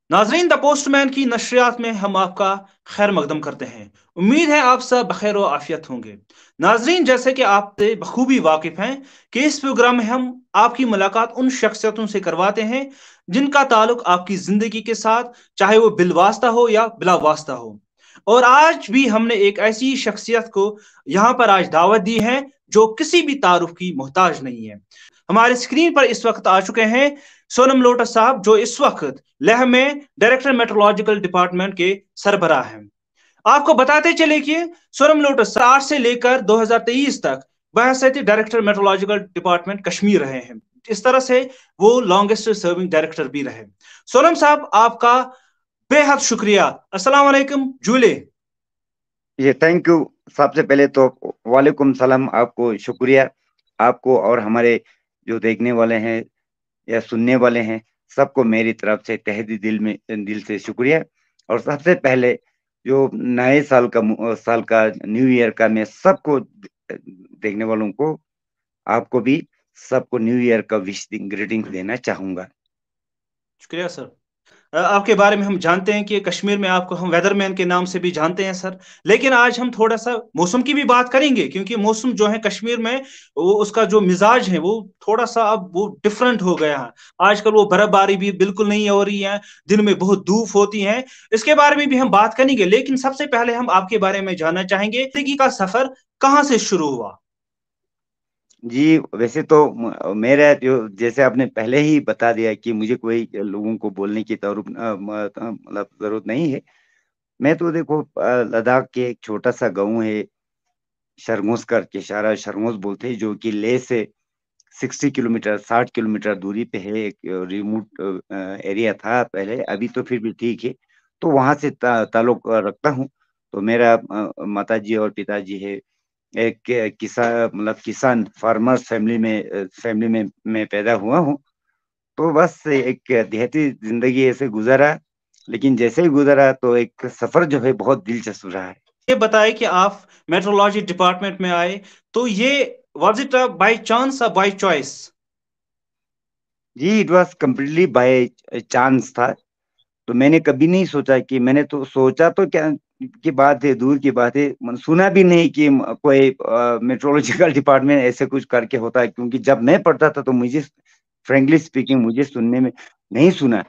नाजरीन, the postman की नशरियात में हम आपका खैर मकदम करते हैं। उम्मीद है आप सब बखैर व आफियत होंगे। नाजरीन, जैसे कि आप बखूबी वाकिफ हैं कि इस प्रोग्राम में हम आपकी मुलाकात उन शख्सियतों से करवाते हैं जिनका ताल्लुक आपकी जिंदगी के साथ, चाहे वो बिलवास्ता हो या बिला वास्ता हो। और आज भी हमने एक ऐसी शख्सियत को यहाँ पर आज दावत दी है जो किसी भी तारुफ की मोहताज नहीं है। हमारे स्क्रीन पर इस वक्त आ चुके हैं सोनम लोटस साहब, जो इस वक्त लेह में डायरेक्टर मेट्रोलॉजिकल डिपार्टमेंट के सरबराह हैं। आपको बताते चले कि सोनम लोटस 8 से लेकर 2023 तक वह Syed director metrological department Kashmir रहे हैं। इस तरह से वो लॉन्गेस्ट सर्विंग डायरेक्टर भी रहे। सोनम साहब, आपका बेहद शुक्रिया। अस्सलाम वालेकुम जूले। ये थैंक यू। सबसे पहले तो वालेकुम सलाम, आपको शुक्रिया। आपको और हमारे जो देखने वाले हैं या सुनने वाले हैं, सबको मेरी तरफ से तहे दिल से शुक्रिया। और सबसे पहले जो नए साल का न्यू ईयर का मैं सबको देखने वालों को, आपको भी सबको न्यू ईयर का ग्रीटिंग देना चाहूंगा। शुक्रिया सर। आपके बारे में हम जानते हैं कि कश्मीर में आपको हम वेदरमैन के नाम से भी जानते हैं सर। लेकिन आज हम थोड़ा सा मौसम की भी बात करेंगे, क्योंकि मौसम जो है कश्मीर में, वो उसका जो मिजाज है वो थोड़ा सा अब वो डिफरेंट हो गया है। आजकल वो बर्फबारी भी बिल्कुल नहीं हो रही है, दिन में बहुत धूप होती है। इसके बारे में भी हम बात करेंगे, लेकिन सबसे पहले हम आपके बारे में जानना चाहेंगे जिंदगी का सफर कहाँ से शुरू हुआ। जी, वैसे तो मेरा जो, जैसे आपने पहले ही बता दिया कि मुझे कोई लोगों को बोलने की मतलब जरूरत नहीं है। मैं तो देखो, लद्दाख के एक छोटा सा गांव है, शरमोस करके, शारा शरमोस बोलते हैं, जो कि लेह से 60 किलोमीटर, 60 किलोमीटर दूरी पे है। एक रिमोट एरिया था पहले, अभी तो फिर भी ठीक है। तो वहां से ताल्लुक रखता हूँ। तो मेरा माताजी और पिताजी है एक किसान, मतलब किसान फार्मर्स फैमिली में मैं पैदा हुआ हूँ। तो बस एक देहाती जिंदगी ऐसे गुजारा। लेकिन जैसे ही गुजारा तो एक सफर जो है बहुत दिलचस्प रहा है। ये बताए कि आप मेट्रोलॉजी डिपार्टमेंट में आए, तो ये वाज इट बाय चांस या बाय चॉइस? जी, it was completely by chance था। तो मैंने कभी नहीं सोचा कि, मैंने तो सोचा तो क्या की बात है, दूर की बात है, सुना भी नहीं कि कोई मेट्रोलॉजिकल डिपार्टमेंट ऐसे कुछ करके होता है। क्योंकि जब मैं पढ़ता था तो मुझे, फ्रेंकली स्पीकिंग, मुझे सुनने में नहीं सुना।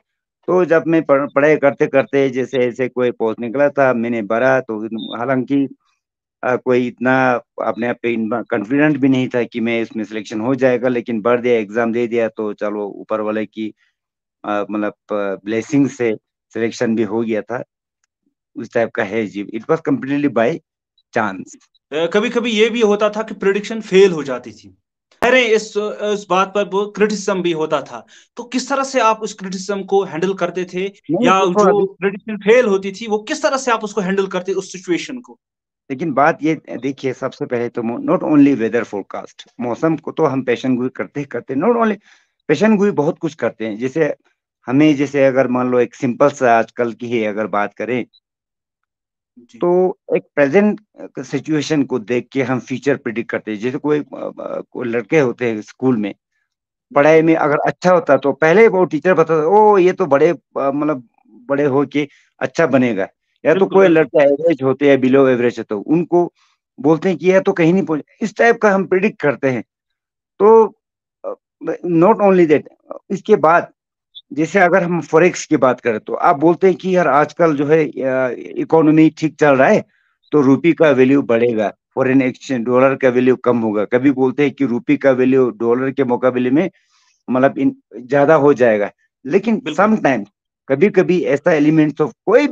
तो जब मैं पढ़ाई करते करते जैसे ऐसे कोई पोस्ट निकला था, मैंने भरा। तो हालांकि कोई इतना अपने आप पे कॉन्फिडेंट भी नहीं था कि मैं इसमें सिलेक्शन हो जाएगा, लेकिन भर दिया, एग्जाम दे दिया। तो चलो, ऊपर वाले की मतलब ब्लेसिंग से सिलेक्शन भी हो गया था। उस टाइप का है जी, it was completely by chance. कभी कभी ये भी होता था कि प्रिडिक्शन फेल हो जाती थी। अरे इस बात पर वो क्रिटिसिज्म भी होता था। तो किस तरह से आप उस क्रिटिसिज्म को हैंडल करते थे, नहीं, या देखो जो अभी, प्रिडिक्शन फेल होती थी वो किस तरह से आप उसको हैंडल करते उस सिचुएशन को? लेकिन बात ये देखिए, सबसे पहले तो नॉट ओनली वेदर फोरकास्ट, मौसम को तो हम पेशन गोई करते ही करते, नॉट ओनली पेशन गोई, बहुत कुछ करते हैं। जैसे हमें, जैसे अगर मान लो एक सिंपल सा आजकल की ही अगर बात करें, जी। तो एक प्रेजेंट सिचुएशन को देख के हम फ्यूचर प्रिडिक्ट करते हैं। जैसे कोई लड़के होते हैं स्कूल में, पढ़ाई में अगर अच्छा होता तो पहले वो टीचर बताता, ओ ये तो बड़े मतलब बड़े हो के अच्छा बनेगा। या तो बिल्कुल कोई बिल्कुल। लड़का एवरेज होते हैं, बिलो एवरेज है, तो उनको बोलते हैं कि यह तो कहीं नहीं पहुंचे। इस टाइप का हम प्रिडिक्ट करते हैं। तो नॉट ओनली दैट, इसके बाद जैसे अगर हम फॉरेक्स की बात करें, तो आप बोलते हैं कि यार आजकल जो है इकोनॉमी ठीक चल रहा है, तो रूपी का वैल्यू बढ़ेगा, फॉरेन एक्सचेंज डॉलर का वैल्यू कम होगा। कभी बोलते हैं कि रूपी का वैल्यू डॉलर के मुकाबले में मतलब इन ज्यादा हो जाएगा। लेकिन बिल्कुल। सम टाइम, कभी कभी ऐसा एलिमेंट्स ऑफ कोई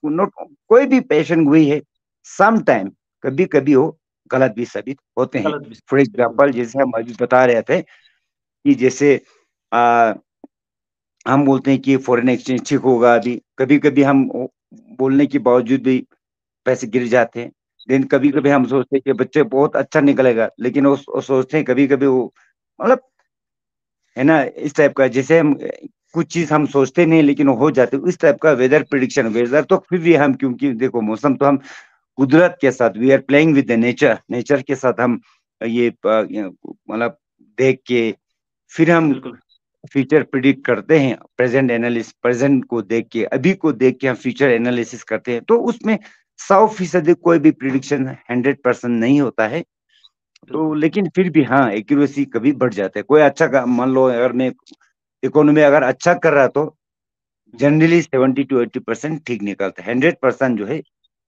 नोट, कोई भी पेशेंट हुई है, सम टाइम कभी कभी वो गलत भी साबित होते हैं। गलत भी। फॉर बिल्कुल। एग्जाम्पल, जैसे हम अभी बता रहे थे कि जैसे आ, हम बोलते हैं कि फॉरेन एक्सचेंज ठीक होगा, अभी कभी कभी हम बोलने के बावजूद भी पैसे गिर जाते हैं। लेकिन कभी कभी बिल्कुल। हम सोचते हैं कि बच्चे बहुत अच्छा निकलेगा, लेकिन वो सोचते हैं कभी कभी वो, मतलब, है ना, इस टाइप का। जैसे हम कुछ चीज हम सोचते नहीं लेकिन वो हो जाते, इस टाइप का वेदर प्रिडिक्शन। वेदर तो फिर भी हम, क्योंकि देखो मौसम तो हम कुदरत के साथ, we are playing with the nature, nature के साथ हम ये मतलब देख के फिर हम बिल्कुल। फ्यूचर प्रिडिक्ट करते हैं, प्रेजेंट एनालिसिस, प्रेजेंट को देख के, अभी को देख के हम फ्यूचर एनालिसिस करते हैं, तो उसमें 100% कोई भी प्रिडिक्शन 100% नहीं होता है। तो बिल्कुल लेकिन फिर भी हाँ, एक्यूरेसी कभी बढ़ जाता है। कोई अच्छा मान लो अगर मैं इकोनॉमी अगर अच्छा कर रहा तो जनरली 70 to 80% ठीक निकलता है। 100% जो है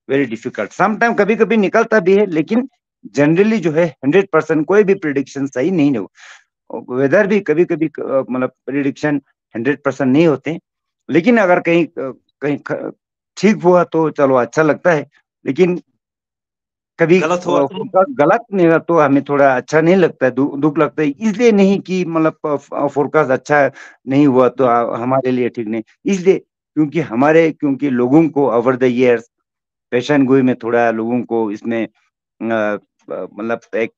वेरी डिफिकल्ट, समटाइम कभी कभी निकलता भी है, लेकिन जनरली जो है 100% कोई भी प्रिडिक्शन सही नहीं हो। वेदर भी कभी कभी मतलब प्रिडिक्शन 100% नहीं होते, लेकिन अगर कहीं कहीं ठीक हुआ तो चलो अच्छा लगता है, लेकिन कभी गलत हुआ तो फोरकास्ट गलत निकला तो हमें थोड़ा अच्छा नहीं लगता है, दुख लगता है। इसलिए नहीं कि मतलब फोरकास्ट अच्छा नहीं हुआ तो हमारे लिए ठीक नहीं, इसलिए क्योंकि लोगों को ओवर द इयर्स पेशन गोई में थोड़ा लोगों को इसमें मतलब एक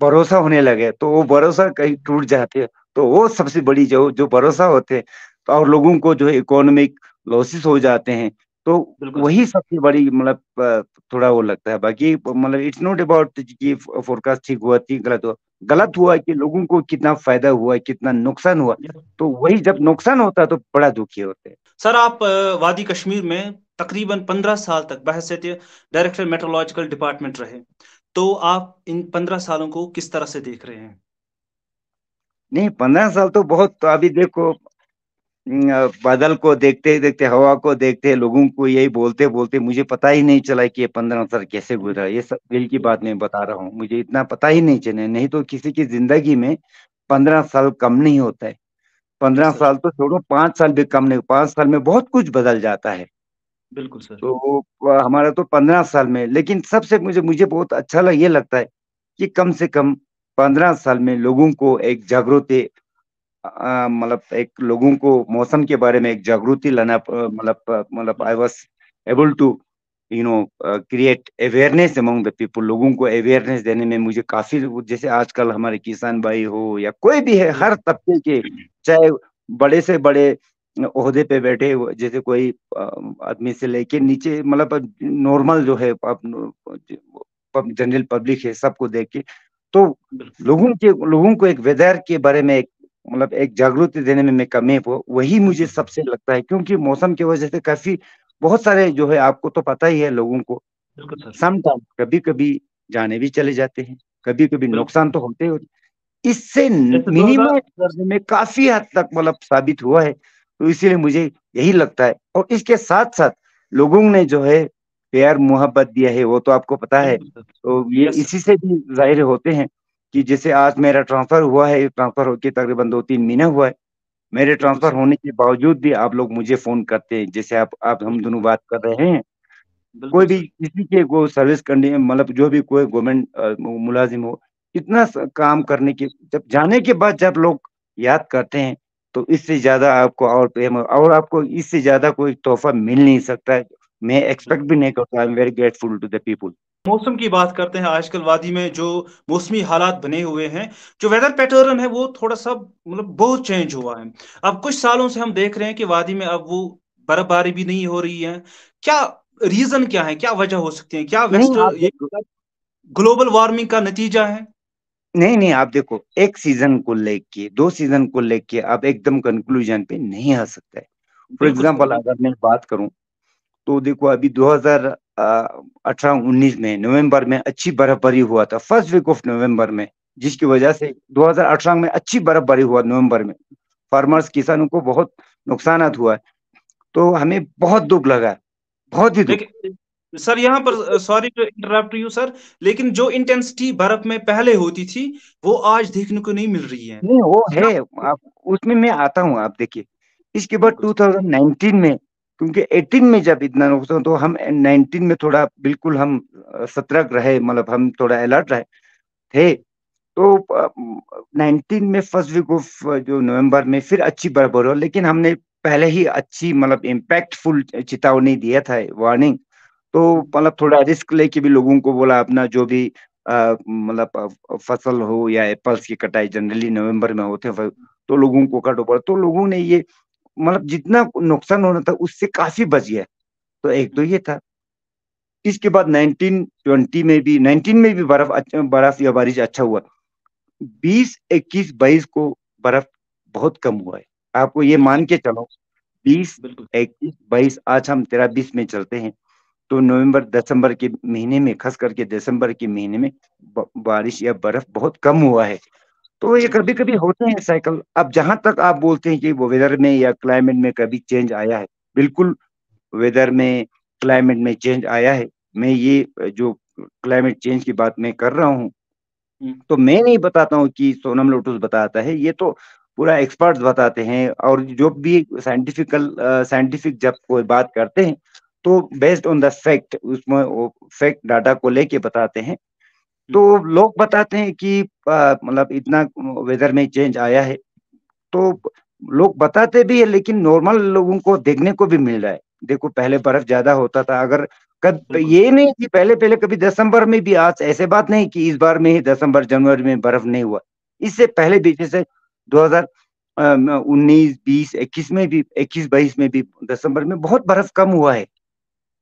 भरोसा होने लगे, तो वो भरोसा कहीं टूट जाते हैं, तो वो सबसे बड़ी जो जो भरोसा होते हैं, तो और लोगों को जो है इकोनॉमिक लॉसेस हो जाते हैं, तो बिल्कुल सर। वही सबसे बड़ी मतलब थोड़ा वो लगता है। बाकी मतलब इट्स नॉट अबाउट कि फोरकास्ट ठीक हुआ ठीक गलत हुआ, गलत हुआ कि लोगों को कितना फायदा हुआ कितना नुकसान हुआ, तो वही जब नुकसान होता है तो बड़ा दुखी होते हैं। सर आप वादी कश्मीर में तकरीबन 15 साल तक बहैसियत डायरेक्टर मेट्रोलॉजिकल डिपार्टमेंट रहे, तो आप इन 15 सालों को किस तरह से देख रहे हैं? नहीं, 15 साल तो बहुत, तो अभी देखो बादल को देखते देखते, हवा को देखते, लोगों को यही बोलते बोलते मुझे पता ही नहीं चला कि ये 15 साल कैसे गुजरा। ये सब दिल की बात मैं बता रहा हूँ, मुझे इतना पता ही नहीं चला। नहीं तो किसी की जिंदगी में 15 साल कम नहीं होता है। जी पंद्रह सर। साल तो छोड़ो, 5 साल भी कम नहीं, 5 साल में बहुत कुछ बदल जाता है। बिल्कुल सर। तो हमारा तो 15 साल में, लेकिन सबसे मुझे मुझे बहुत अच्छा ये लगता है कि कम से कम 15 साल में लोगों को एक जागृति, मतलब एक लोगों को मौसम के बारे में एक जागृति लाना, मतलब I was able to create awareness among the people. लोगों को अवेयरनेस देने में मुझे काफी, जैसे आजकल हमारे किसान भाई हो या कोई भी है, हर बिल्कुल तबके के, चाहे बड़े से बड़े ओहदे पे बैठे जैसे कोई आदमी से लेके नीचे, मतलब नॉर्मल जो है जनरल पब्लिक है, सबको देख के, तो बिल्कुल लोगों को एक वेदर के बारे में एक मतलब एक जागृति देने में मैं कामयाब हूँ। वही मुझे बिल्कुल सबसे लगता है, क्योंकि मौसम की वजह से काफी बहुत सारे जो है, आपको तो पता ही है, लोगों को बिल्कुल सर। समटाइम कभी कभी जाने भी चले जाते हैं, कभी कभी नुकसान बिल्कुल तो होते ही होते। इससे जैसे 2000। मिनिमाइज करने में काफी हद तक मतलब साबित हुआ है। तो इसीलिए मुझे यही लगता है, और इसके साथ साथ लोगों ने जो है प्यार मोहब्बत दिया है, वो तो आपको पता है। बिल्कुल सर। तो ये यस सर। इसी से भी जाहिर होते हैं कि जैसे आज मेरा ट्रांसफर हुआ है, ट्रांसफर होके तकरीबन 2-3 महीना हुआ है। मेरे बिल्कुल ट्रांसफर सर। होने के बावजूद भी आप लोग मुझे फोन करते हैं, जैसे आप हम बिल्कुल दोनों बात कर रहे हैं। कोई बिल्कुल भी सर। किसी के को सर्विस करने, मतलब जो भी कोई गवर्नमेंट मुलाजिम हो, इतना काम करने के जब जाने के बाद जब लोग याद करते हैं, तो इससे ज्यादा आपको और प्रेम और आपको इससे ज्यादा कोई तोहफा मिल नहीं सकता है। मैं एक्सपेक्ट बिल्कुल भी नहीं करता। I am very grateful to the people. मौसम की बात करते हैं, आजकल वादी में जो मौसमी हालात बने हुए हैं, जो वेदर पैटर्न है वो थोड़ा सा मतलब बहुत चेंज हुआ है। अब कुछ सालों से हम देख रहे हैं कि वादी में अब वो बर्फबारी भी नहीं हो रही है। क्या रीजन क्या है, क्या वजह हो सकती है? क्या नहीं वेस्ट आप ये देखो, ग्लोबल वार्मिंग का नतीजा है? नहीं नहीं आप देखो, एक सीजन को लेके, 2 सीजन को लेके आप एकदम कंक्लूजन पे नहीं आ सकता है। फॉर बिल्कुल सर। एग्जाम्पल अगर मैं बात करूं, तो देखो अभी 2018-19 में नवंबर में अच्छी बर्फबारी हुआ था, फर्स्ट वीक ऑफ नवंबर में, जिसकी वजह से 2018 में अच्छी बर्फबारी हुआ नवंबर में, फार्मर्स किसानों को बहुत नुकसान हुआ है। तो हमें बहुत दुख लगा, बहुत ही दुख। लेकिन सर यहाँ पर sorry to interrupt you sir, लेकिन जो इंटेंसिटी बर्फ में पहले होती थी वो आज देखने को नहीं मिल रही है। नहीं वो है, क्या? आप उसमें मैं आता हूँ, आप देखिए। इसके बाद बिल्कुल सर। 2019 में, क्योंकि 18 में जब इतना नुकसान, तो हम 19 में थोड़ा बिल्कुल हम सतर्क रहे, मतलब हम थोड़ा अलर्ट रहे थे। तो 19 में फर्स्ट वीक ऑफ जो नवंबर में फिर अच्छी बर्फबारी हो, लेकिन हमने पहले ही अच्छी मतलब इम्पैक्टफुल चेतावनी दिया था, वार्निंग। तो मतलब थोड़ा रिस्क लेके भी लोगों को बोला, अपना जो भी मतलब फसल हो या एप्पल्स की कटाई जनरली नवंबर में होते हैं, तो लोगों को काटो पड़ा, तो लोगों ने ये मतलब जितना नुकसान होना था उससे काफी बच गया। तो एक तो ये था। इसके बाद 19 में भी बर्फ या बारिश अच्छा हुआ। 20, 21, 22 को बर्फ बहुत कम हुआ है। आपको ये मान के चलो 20, बिल्कुल 21, 22, आज हम 13-20 में चलते हैं, तो नवंबर दिसंबर के महीने में, खास करके दिसंबर के महीने में बारिश या बर्फ बहुत कम हुआ है। तो ये बिल्कुल कभी कभी होते हैं साइकिल। अब जहां तक आप बोलते हैं कि वो वेदर में या क्लाइमेट में कभी चेंज आया है, बिल्कुल वेदर में क्लाइमेट में चेंज आया है। मैं ये जो क्लाइमेट चेंज की बात मैं कर रहा हूँ, हम्म, तो मैं नहीं बताता हूँ कि सोनम लोटस बताता है, ये तो पूरा एक्सपर्ट्स बताते हैं। और जो भी साइंटिफिक जब कोई बात करते हैं, तो बेस्ड ऑन द फैक्ट, उसमें वो फैक्ट डाटा को लेके बताते हैं। हम्म, तो लोग बताते हैं कि मतलब इतना वेदर में चेंज आया है, तो लोग बताते भी है, लेकिन नॉर्मल लोगों को देखने को भी मिल रहा है। देखो पहले बर्फ ज्यादा होता था, अगर कब बिल्कुल ये नहीं कि पहले पहले कभी दिसंबर में भी, आज ऐसे बात नहीं कि इस बार में ही दिसंबर जनवरी में बर्फ नहीं हुआ। इससे पहले भी जैसे 2019, 20, 21 में भी, 21, 22 में भी दिसंबर में बहुत बर्फ कम हुआ है।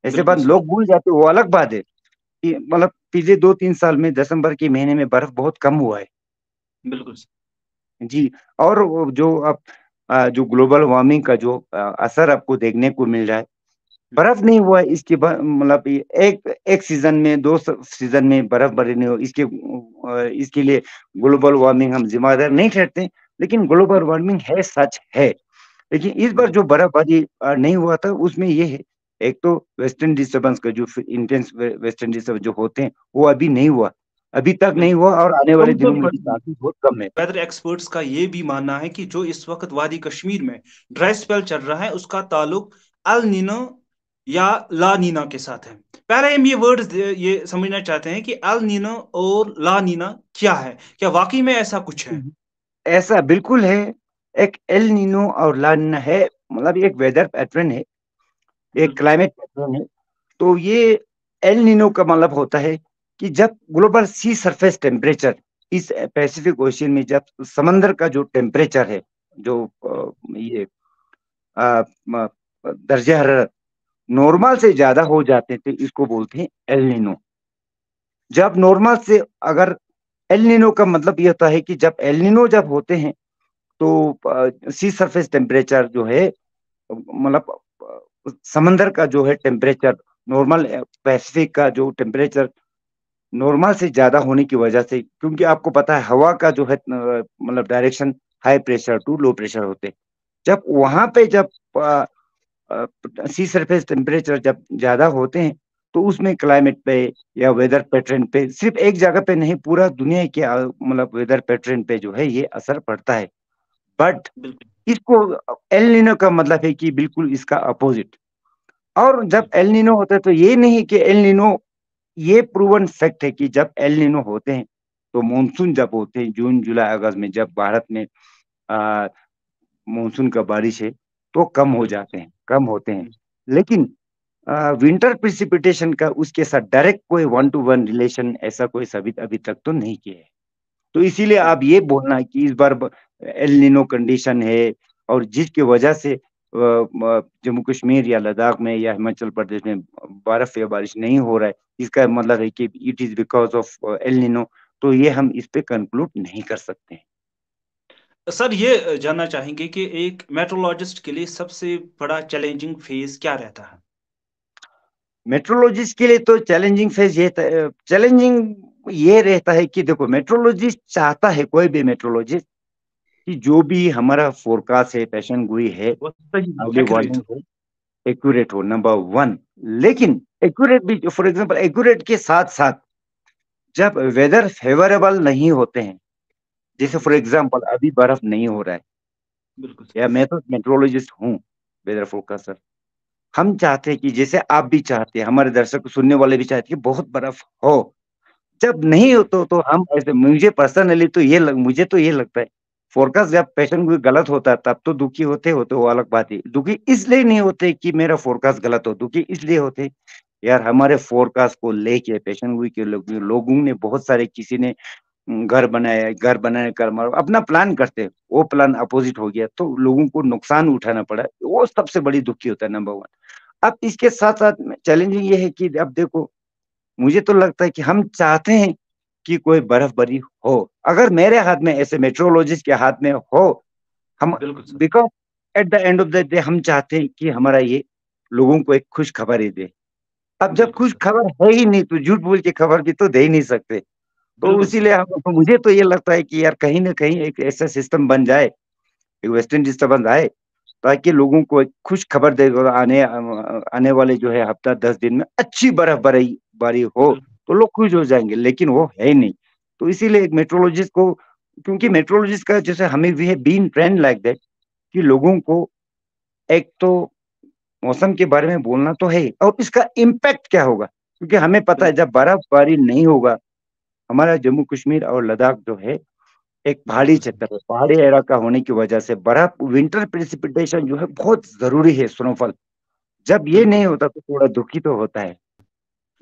ऐसे बात बिल्कुल सही, लोग भूल जाते, वो अलग बात है कि मतलब पिछले 2-3 साल में दिसंबर के महीने में बर्फ बहुत कम हुआ है। बिल्कुल सही। जी। और वो जो अब जो ग्लोबल वार्मिंग का जो असर आपको देखने को मिल रहा है, हम्म, बर्फ नहीं हुआ है इसके बाद, मतलब ये एक एक सीजन में, दो सीजन में बर्फ बरी नहीं हो, इसके लिए ग्लोबल वार्मिंग हम जिम्मेदार नहीं ठहरते। लेकिन ग्लोबल वार्मिंग है, सच है। लेकिन इस बार जो बर्फबारी नहीं हुआ था, उसमें ये है, एक तो वेस्टर्न डिस्टर्बेंस का जो इंटेंस वेस्टर्न डिस्टर्बेंस जो होते हैं, वो अभी नहीं हुआ, अभी तक नहीं बिल्कुल हुआ, और आने वाले दिनों में भी बिल्कुल। चांसेस बहुत कम है। वेदर एक्सपर्ट्स का ये भी मानना है कि जो इस वक्त वादी कश्मीर में ड्राई स्पेल चल रहा है उसका ताल्लुक अल नीनो या ला नीना के साथ है। पहले हम ये वर्ड्स ये समझना चाहते हैं कि अल नीनो और ला नीना क्या है, क्या वाकई में ऐसा कुछ है? ऐसा बिल्कुल है। एक एल नीनो और ला नीना है, मतलब ये एक वेदर पैटर्न है, एक बिल्कुल क्लाइमेट पैटर्न है। तो ये एल नीनो का मतलब होता है कि जब ग्लोबल सी सरफेस टेम्परेचर, इस पैसिफिक ओशियन में जब समंदर का जो टेम्परेचर है, जो ये अ, म- दर्जे हरारत नॉर्मल से ज्यादा हो जाते थे, इसको बोलते हैं एल नीनो। जब नॉर्मल से अगर एल नीनो का मतलब ये होता है कि जब एल नीनो जब होते हैं, तो सी सरफेस टेम्परेचर जो है, मतलब समंदर का जो है टेम्परेचर, नॉर्मल पैसिफिक का जो टेम्परेचर नॉर्मल से ज्यादा होने की वजह से, क्योंकि आपको पता है हवा का जो है मतलब direction high pressure to low pressure होते हैं। जब वहां पे जब सी सरफेस टेम्परेचर जब ज्यादा होते हैं, तो उसमें क्लाइमेट पे या वेदर पैटर्न पे, सिर्फ एक जगह पे नहीं, पूरा दुनिया के मतलब वेदर पैटर्न पे जो है ये असर पड़ता है। बट बिल्कुल इसको एल नीनो का मतलब है कि बिल्कुल इसका अपोजिट। और जब बिल्कुल एल नीनो होता है, तो ये नहीं कि एल नीनो, ये प्रूवन फैक्ट है कि जब एल नीनो होते हैं, तो मानसून जब होते हैं जून जुलाई अगस्त में, जब भारत में आ, मानसून का बारिश है, तो कम हो बिल्कुल जाते हैं, कम होते हैं। हम्म, लेकिन विंटर प्रिसिपिटेशन का उसके साथ डायरेक्ट कोई 1-to-1 रिलेशन ऐसा कोई साबित अभी तक तो नहीं किया है। तो इसीलिए आप बिल्कुल ये बोलना कि इस बार एल नीनो कंडीशन है, और जिसकी वजह से जम्मू कश्मीर या लद्दाख में या हिमाचल प्रदेश में बर्फ या बारिश नहीं हो रहा है, इसका मतलब है कि it is because of El Nino, तो ये हम इस पे कंक्लूड नहीं कर सकते हैं। सर ये जानना चाहेंगे कि एक मेट्रोलॉजिस्ट के लिए सबसे बड़ा चैलेंजिंग फेज क्या रहता है? मेट्रोलॉजिस्ट के लिए तो चैलेंजिंग फेज ये, चैलेंजिंग ये रहता है कि देखो, मेट्रोलॉजिस्ट चाहता है, कोई भी मेट्रोलॉजिस्ट, कि जो भी हमारा फोरकास्ट है, पेशन गोई है, वो सही हो, अर्ली एक्यूरेट वार्निंग हो। है, एक्यूरेट हो, नंबर वन। लेकिन एक्यूरेट भी, फॉर एग्जांपल एक्यूरेट के साथ साथ जब वेदर फेवरेबल नहीं होते हैं, जैसे फॉर जी एग्जांपल अभी बर्फ नहीं हो रहा है, बिल्कुल सही। या मैं तो मेट्रोलॉजिस्ट हूँ, वेदर फोरकास्टर, हम चाहते हैं कि जैसे आप भी चाहते हैं, हमारे दर्शक सुनने वाले भी चाहते हैं कि बहुत बर्फ हो। जब नहीं हो जी तो हम ऐसे, मुझे तो ये लगता है, फोरकास्ट जब पेशेंट कोई गलत होता है, तब तो दुखी होते होते, वो अलग बात है। दुखी इसलिए नहीं होते कि मेरा फोरकास्ट गलत हो, दुखी इसलिए होते, यार हमारे फोरकास्ट को लेके पेशेंट गोई के लोगों ने, बहुत सारे, किसी ने घर बनाया, घर बनाने का अपना प्लान करते हैं, वो प्लान अपोजिट हो गया, तो लोगों को नुकसान उठाना पड़ा, वो सबसे बड़ी दुखी होता है, नंबर वन। अब इसके साथ साथ चैलेंजिंग ये है कि अब देखो, मुझे तो लगता है कि हम चाहते हैं कि कोई बर्फबारी हो। अगर मेरे हाथ में, ऐसे मेट्रोलॉजिस्ट के हाथ में हो, हम, बिल्कुल sir. Because at the end of the day हम चाहते हैं कि हमारा ये लोगों को एक खुश खबर ही दे। अब जब बिल्कुल खुश सर। खबर है ही नहीं तो झूठ बोल के खबर भी तो दे ही नहीं सकते। तो बिल्कुल सर। इसीलिए हम, मुझे तो ये लगता है कि यार कहीं ना कहीं एक ऐसा सिस्टम बन जाए, एक वेस्टर्न डिस्टर्बेंस आए, ताकि लोगों को एक खुश खबर दे, आने वाले जो है हफ्ता 10 दिन में अच्छी बर्फबारी बारी हो बिल्कुल। तो लोग खुश हो जाएंगे, लेकिन वो है ही नहीं। तो इसीलिए एक मेट्रोलॉजिस्ट को, क्योंकि मेट्रोलॉजिस्ट का जैसे हमें भी है बीन ट्रेंड लाइक दैट, कि लोगों को एक तो मौसम के बारे में बोलना तो है ही, और इसका इम्पैक्ट क्या होगा, क्योंकि हमें पता है बिल्कुल। जब बर्फबारी नहीं होगा, हमारा जम्मू कश्मीर और लद्दाख जो है एक पहाड़ी बिल्कुल सर। क्षेत्र है, पहाड़ी इलाका होने की वजह से बर्फ, विंटर प्रेसिपिटेशन जो है बहुत जरूरी है, स्नोफॉल। जब ये बिल्कुल। नहीं होता तो थोड़ा दुखी तो होता है।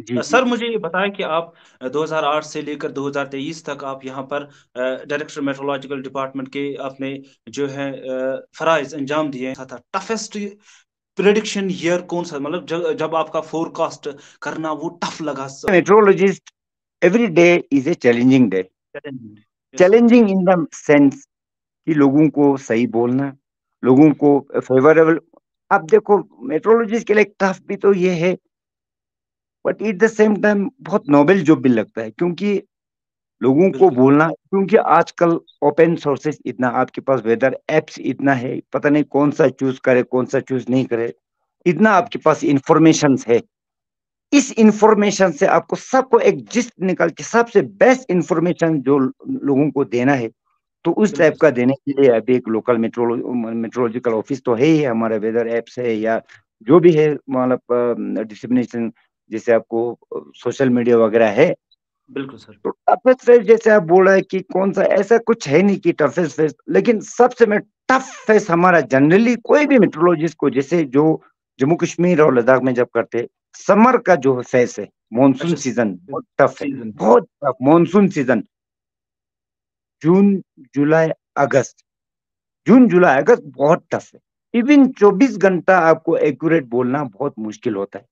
जी जी। सर मुझे ये बताएं कि आप 2008 से लेकर 2023 तक आप यहाँ पर डायरेक्टर मेट्रोलॉजिकल डिपार्टमेंट के अपने जो है फराइज अंजाम दिए था। टफेस्ट प्रेडिक्शन ईयर कौन सा, मतलब जब आपका फोरकास्ट करना वो टफ लगा सब? Metrologist every day is a challenging day. Yes sir. Challenging in the sense कि लोगों को सही बोलना, लोगों को फेवरेबल। अब देखो, मेट्रोलॉजिस्ट के लिए टफ भी तो ये है, but at the same time बहुत नोबेल जॉब भी लगता है, क्योंकि लोगों को बिल्कुल। बोलना, क्योंकि आजकल ओपन सोर्सेस इतना आपके पास, वेदर एप्स इतना है, पता नहीं कौन सा चूज करे कौन सा चूज नहीं करे, इतना आपके पास इंफॉर्मेशन है। इस इंफॉर्मेशन से आपको सबको एक जिस्ट निकाल के सबसे बेस्ट इंफॉर्मेशन जो लोगों को देना है, तो उस बिल्कुल टाइप का सर। देने के लिए अभी एक लोकल मेट्रोलॉजिकल ऑफिस तो है ही है, हमारा वेदर एप्स है या जो भी है, मतलब डिस्क्रिमिनेशन, जैसे आपको सोशल मीडिया वगैरह है। बिल्कुल सर। तो टफेस्ट फेस जैसे आप बोल रहे हैं कि कौन सा, ऐसा कुछ है नहीं कि टफेस्ट फेस, लेकिन सबसे में टफ फेस हमारा जनरली कोई भी मेट्रोलॉजिस्ट को, जैसे जो जम्मू कश्मीर और लद्दाख में जब करते, समर का जो फेस है, मानसून अच्छा सीजन बहुत टफ है, सीजन। बहुत टफ मानसून सीजन। जून, जुलाई, अगस्त, जून जुलाई अगस्त बहुत टफ है। इवन 24 घंटा आपको एक्यूरेट बोलना बहुत मुश्किल होता है।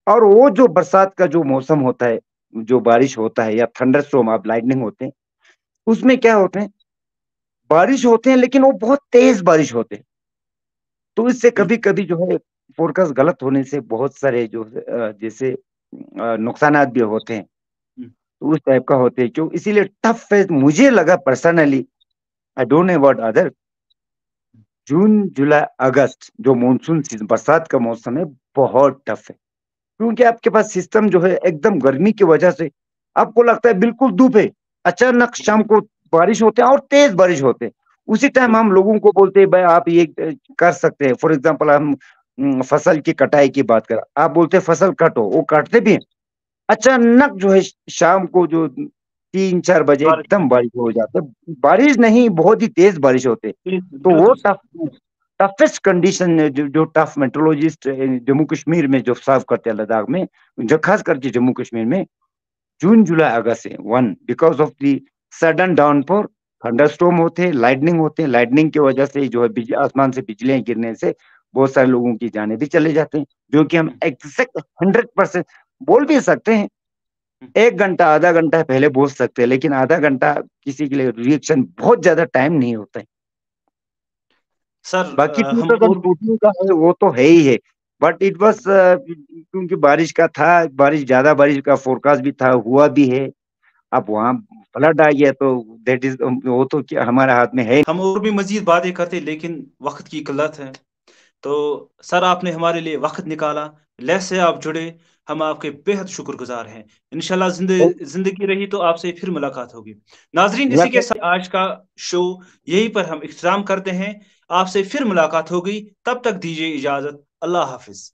और वो जो बरसात का जो मौसम होता है, जो बारिश होता है या थंडरस्टॉर्म, आप लाइटनिंग होते हैं, उसमें क्या होते हैं, बारिश होते हैं लेकिन वो बहुत तेज बारिश होते हैं। तो इससे कभी बिल्कुल। कभी जो है फोरकास्ट गलत होने से बहुत सारे जो जैसे नुकसानात भी होते हैं। हम्म। तो उस टाइप का होते हैं, जो इसीलिए टफ है मुझे लगा personally. I don't know about other. जून, जुलाई, अगस्त जो मानसून सीजन, बरसात का मौसम है, बहुत टफ है, क्योंकि आपके पास सिस्टम जो है एकदम गर्मी की वजह से आपको लगता है बिल्कुल धूप है, अचानक शाम को बारिश होते हैं और तेज बारिश होते हैं। उसी टाइम हम बिल्कुल। लोगों को बोलते हैं भाई आप ये कर सकते हैं। फॉर एग्जांपल हम फसल की कटाई की बात करें, आप बोलते हैं फसल काटो, वो काटते भी हैं, अचानक जो है शाम को जो 3-4 बजे बारिश एकदम होगी। बारिश हो जाता है, बारिश नहीं बहुत ही तेज बारिश होते हैं। तो वो बिल्कुल सर। टफेस्ट कंडीशन है, जो टफ मेट्रोलॉजिस्ट जम्मू कश्मीर में जो सर्व करते हैं, लद्दाख में, जो खास करके जम्मू कश्मीर में, जून जुलाई अगस्त है one, because of the sudden downpour, thunderstorm होते हैं, लाइटनिंग होते हैं, लाइटनिंग की वजह से जो है आसमान से बिजलियां गिरने से बहुत सारे लोगों की जाने भी चले जाते हैं, जो कि हम हम्म। एग्जैक्ट 100% बोल भी सकते हैं। हम्म। 1 घंटा आधा घंटा पहले बोल सकते हैं, लेकिन आधा घंटा किसी के लिए रिएक्शन बहुत ज्यादा टाइम नहीं होता है। सर बाकी हम और भी। 2014 का है वो तो है ही है, बट इट वाज, क्योंकि बारिश का था, बारिश ज्यादा बारिश का फोरकास्ट भी था, हुआ भी है। अब वहां फ्लड आ गया तो दैट इज, वो तो क्या हमारे हाथ में है। हम और भी मजीद बातें करते लेकिन वक्त की किल्लत है। तो सर आपने हमारे लिए वक्त निकाला, लैब से आप जुड़े, हम आपके बेहद शुक्रगुजार हैं। इंशाल्लाह जिंदगी रही तो आपसे फिर मुलाकात होगी। नाजरीन इसी के साथ आज का शो यहीं पर हम इख्तिताम करते हैं। आपसे फिर मुलाकात होगी, तब तक दीजिए इजाजत। अल्लाह हाफिज।